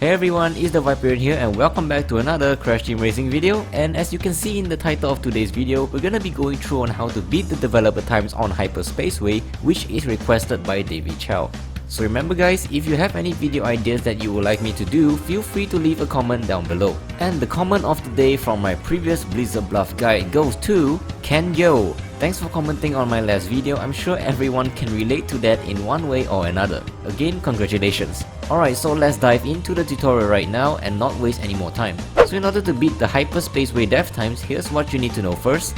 Hey everyone, it's TheViperian here and welcome back to another Crash Team Racing video. And as you can see in the title of today's video, we're gonna be going through on how to beat the developer times on Hyper Spaceway, which is requested by Davey Chow. So remember guys, if you have any video ideas that you would like me to do, feel free to leave a comment down below. And the comment of the day from my previous Blizzard Bluff guide goes to Ken Yo. Thanks for commenting on my last video. I'm sure everyone can relate to that in one way or another. Again, congratulations. Alright, so let's dive into the tutorial right now and not waste any more time. So in order to beat the Hyper Spaceway dev times, here's what you need to know first.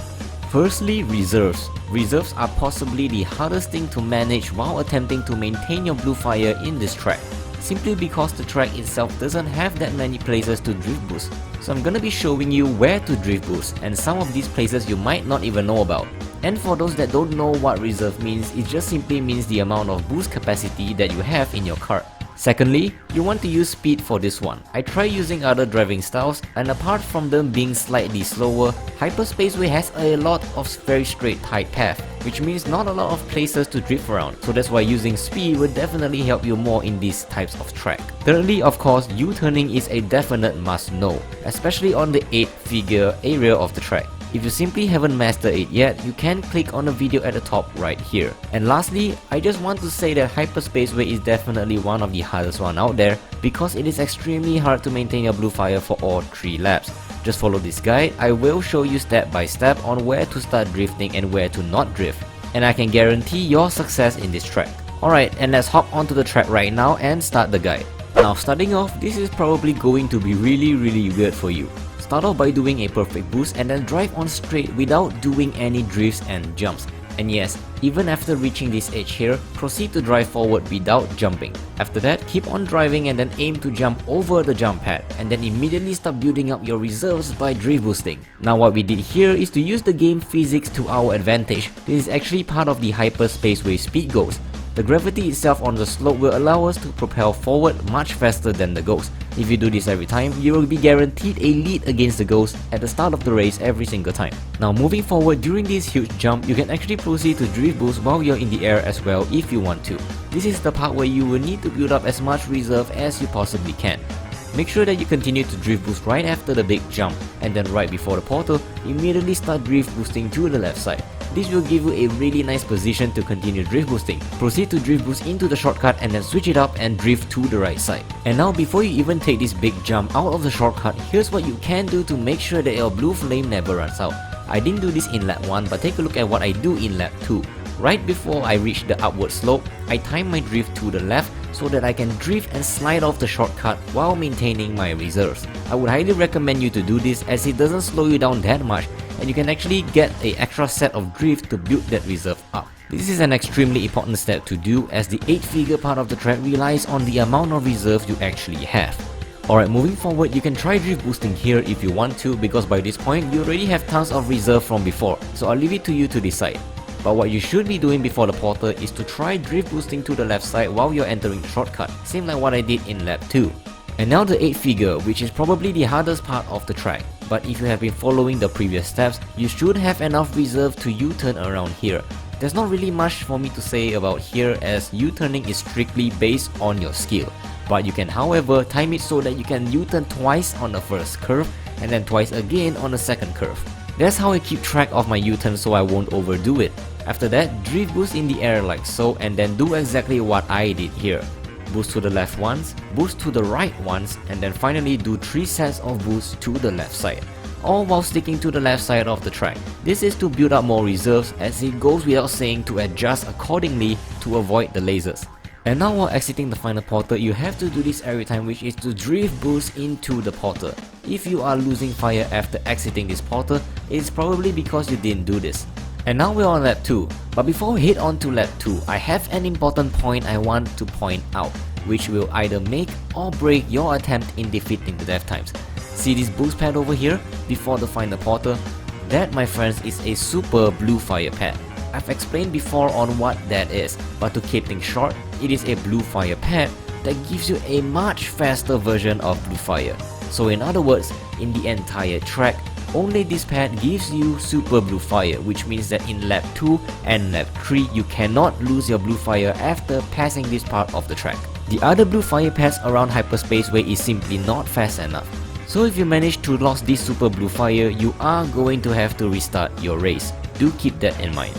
Firstly, reserves. Reserves are possibly the hardest thing to manage while attempting to maintain your blue fire in this track, simply because the track itself doesn't have that many places to drift boost. So I'm gonna be showing you where to drift boost, and some of these places you might not even know about. And for those that don't know what reserve means, it just simply means the amount of boost capacity that you have in your car. Secondly, you want to use speed for this one. I tried using other driving styles, and apart from them being slightly slower, Hyper Spaceway has a lot of very straight tight path, which means not a lot of places to drift around, so that's why using speed will definitely help you more in these types of track. Thirdly, of course, U-turning is a definite must know, especially on the 8-figure area of the track. If you simply haven't mastered it yet, you can click on the video at the top right here. And lastly, I just want to say that Hyper Spaceway is definitely one of the hardest one out there because it is extremely hard to maintain your blue fire for all 3 laps. Just follow this guide. I will show you step by step on where to start drifting and where to not drift. And I can guarantee your success in this track. Alright, and let's hop onto the track right now and start the guide. Now starting off, this is probably going to be really weird for you. Start off by doing a perfect boost and then drive on straight without doing any drifts and jumps. And yes, even after reaching this edge here, proceed to drive forward without jumping. After that, keep on driving and then aim to jump over the jump pad, and then immediately start building up your reserves by drift boosting. Now what we did here is to use the game physics to our advantage. This is actually part of the Hyper Spaceway speed goals. The gravity itself on the slope will allow us to propel forward much faster than the ghost. If you do this every time, you will be guaranteed a lead against the ghost at the start of the race every single time. Now moving forward during this huge jump, you can actually proceed to drift boost while you're in the air as well if you want to. This is the part where you will need to build up as much reserve as you possibly can. Make sure that you continue to drift boost right after the big jump, and then right before the portal, immediately start drift boosting to the left side. This will give you a really nice position to continue drift boosting. Proceed to drift boost into the shortcut and then switch it up and drift to the right side. And now before you even take this big jump out of the shortcut, here's what you can do to make sure that your blue flame never runs out. I didn't do this in lap 1, but take a look at what I do in lap 2. Right before I reach the upward slope, I time my drift to the left so that I can drift and slide off the shortcut while maintaining my reserves. I would highly recommend you to do this as it doesn't slow you down that much, and you can actually get an extra set of drift to build that reserve up. This is an extremely important step to do as the 8-figure part of the track relies on the amount of reserve you actually have. Alright, moving forward, you can try drift boosting here if you want to, because by this point you already have tons of reserve from before, so I'll leave it to you to decide. But what you should be doing before the portal is to try drift boosting to the left side while you're entering the shortcut, same like what I did in lap 2. And now the 8-figure, which is probably the hardest part of the track. But if you have been following the previous steps, you should have enough reserve to U-turn around here. There's not really much for me to say about here as U-turning is strictly based on your skill. But you can however time it so that you can U-turn twice on the first curve and then twice again on the second curve. That's how I keep track of my U-turn so I won't overdo it. After that, drift boost in the air like so and then do exactly what I did here. Boost to the left once, boost to the right once, and then finally do 3 sets of boosts to the left side, all while sticking to the left side of the track. This is to build up more reserves, as it goes without saying to adjust accordingly to avoid the lasers. And now while exiting the final portal, you have to do this every time, which is to drift boost into the portal. If you are losing fire after exiting this portal, it's probably because you didn't do this. And now we're on lap 2, but before we head on to lap 2, I have an important point I want to point out, which will either make or break your attempt in defeating the dev times. See this boost pad over here, before the final portal? That, my friends, is a super blue fire pad. I've explained before on what that is, but to keep things short, it is a blue fire pad that gives you a much faster version of blue fire. So in other words, in the entire track, only this pad gives you super blue fire, which means that in lap 2 and lap 3 you cannot lose your blue fire after passing this part of the track. The other blue fire paths around Hyper Spaceway is simply not fast enough. So if you manage to lose this super blue fire, you are going to have to restart your race. Do keep that in mind.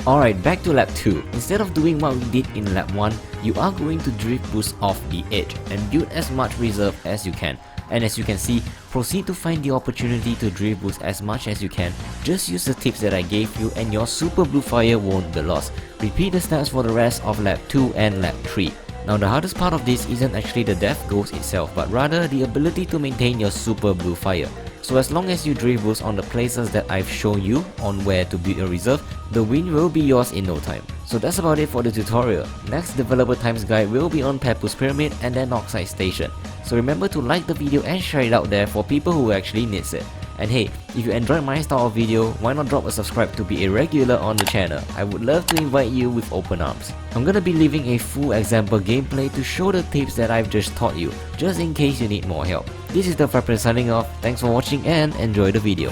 Alright, back to lap 2. Instead of doing what we did in lap 1, you are going to drift boost off the edge and build as much reserve as you can. And as you can see, proceed to find the opportunity to drift boost as much as you can. Just use the tips that I gave you and your super blue fire won't be lost. Repeat the steps for the rest of lap 2 and lap 3. Now the hardest part of this isn't actually the death ghost itself, but rather the ability to maintain your super blue fire. So as long as you drift boost on the places that I've shown you on where to build your reserve, the win will be yours in no time. So that's about it for the tutorial. Next developer times guide will be on Papoose Pyramid and then Oxide Station. So remember to like the video and share it out there for people who actually needs it. And hey, if you enjoyed my style of video, why not drop a subscribe to be a regular on the channel? I would love to invite you with open arms. I'm gonna be leaving a full example gameplay to show the tips that I've just taught you, just in case you need more help. This is TheViperian signing off, thanks for watching and enjoy the video.